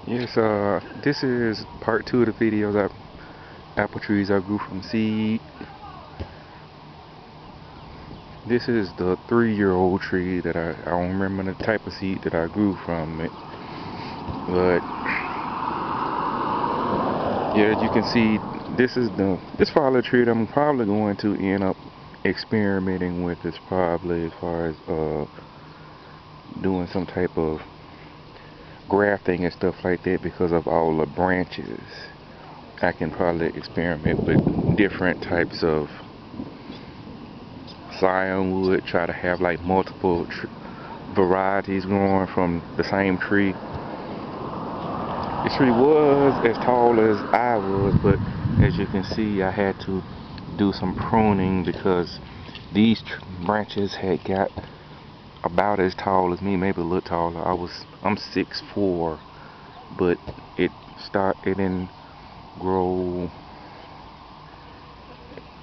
Yes, this is part two of the videos of apple trees I grew from seed. This is the 3-year-old tree that I don't remember the type of seed that I grew from it. But yeah, as you can see, this probably a tree that I'm probably going to end up experimenting with. Is probably as far as doing some type of grafting and stuff like that because of all the branches. I can probably experiment with different types of scion wood, try to have like multiple varieties growing from the same tree. This tree was as tall as I was, but as you can see, I had to do some pruning because these branches had got about as tall as me, maybe a little taller. I'm 6'4", but it didn't grow.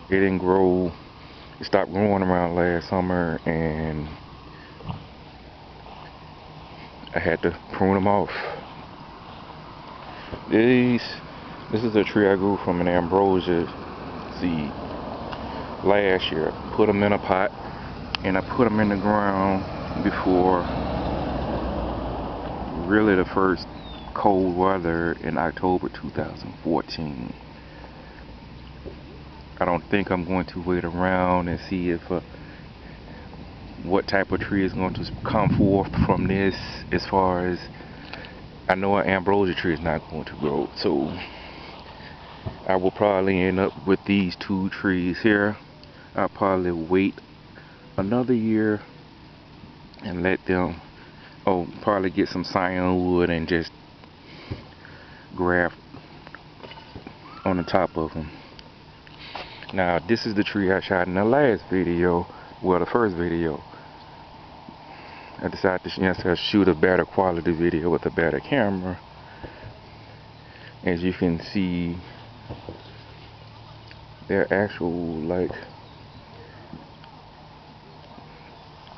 It didn't grow. It stopped growing around last summer, and I had to prune them off. This is a tree I grew from an ambrosia seed last year. Put them in a pot, and I put them in the ground before really the first cold weather in October 2014. I don't think I'm going to wait around and see if what type of tree is going to come forth from this. As far as I know, an ambrosia tree is not going to grow, so I will probably end up with these two trees here. I'll probably wait another year and let them, probably get some scion wood and just graft on the top of them. Now, this is the tree I shot in the last video, well, the first video. I decided to shoot a better quality video with a better camera. As you can see, they're actual like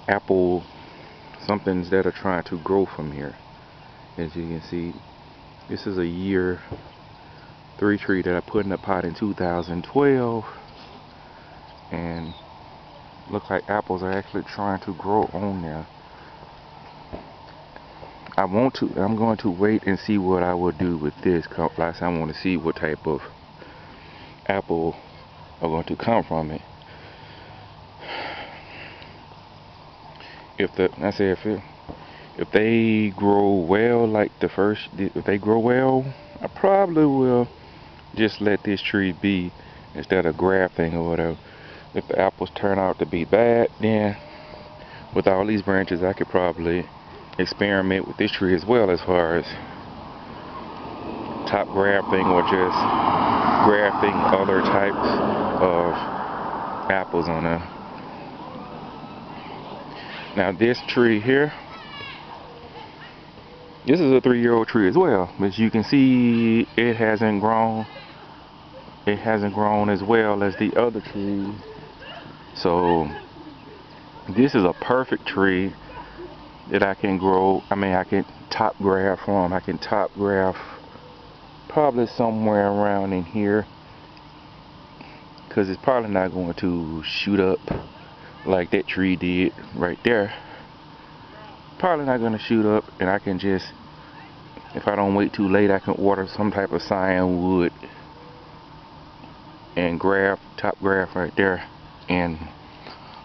apple somethings that are trying to grow from here. As you can see, this is a year 3 tree that I put in a pot in 2012, and look like apples are actually trying to grow on there. I'm going to wait and see what I will do with this. Last time I want to see what type of apple are going to come from it. If they grow well, like if they grow well, I probably will just let this tree be instead of grafting or whatever. If the apples turn out to be bad, then with all these branches, I could probably experiment with this tree as well, as far as top grafting or just grafting other types of apples on there. Now this tree here, this is a 3-year-old tree as well, but you can see it hasn't grown as well as the other trees. So this is a perfect tree that I can grow. I can top graft from. I can top graft probably somewhere around in here, because it's probably not going to shoot up like that tree did right there. Probably not going to shoot up, and I can just, if I don't wait too late, I can order some type of scion wood and top graft right there, and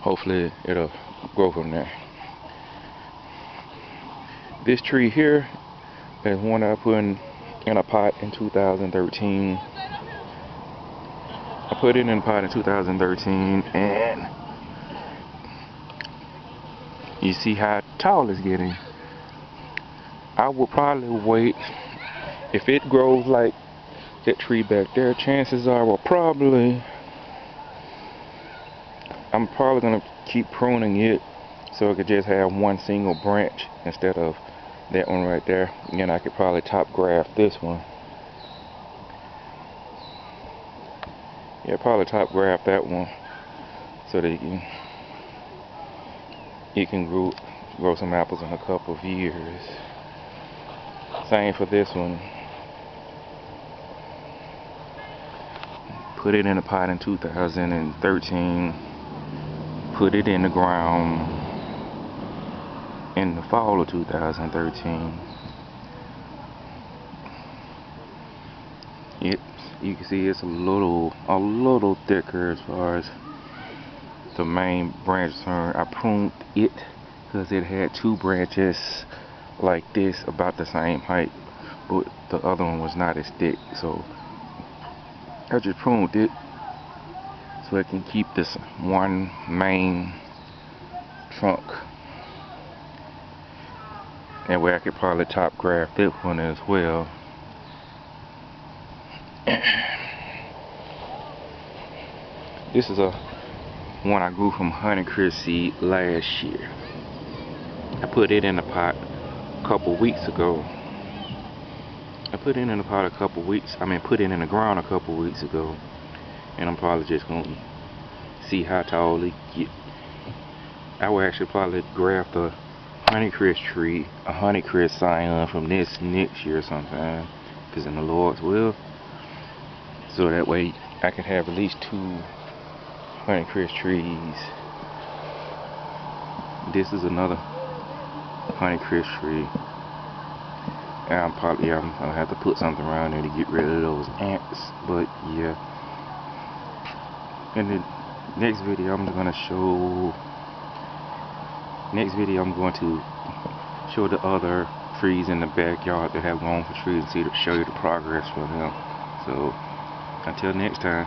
hopefully it'll grow from there. This tree here is one I put in a pot in 2013. I put it in a pot in 2013, and you see how tall it's getting. I will probably wait. If it grows like that tree back there, chances are I'm probably gonna keep pruning it so it could just have one single branch instead of that one right there. And I could probably top graft this one. Yeah, probably top graft that one so that you can grow some apples in a couple of years. Same for this one. Put it in a pot in 2013. Put it in the ground in the fall of 2013. You can see it's a little thicker as far as the main branch turn. I pruned it because it had two branches like this about the same height, but the other one was not as thick, so I just pruned it so it can keep this one main trunk. That way I could probably top graft this one as well. This is a one I grew from Honeycrisp seed last year. I put it in a pot a couple weeks ago. Put it in the ground a couple weeks ago, and I'm probably just gonna see how tall it get. I will actually probably graft a Honeycrisp tree, a Honeycrisp scion from this next year sometime, because in the Lord's will, so that way I can have at least 2 Honeycrisp trees. This is another Honeycrisp tree. I'm gonna have to put something around there to get rid of those ants, but yeah. In the next video I'm going to show the other trees in the backyard that have grown for trees and show you the progress for them. So until next time.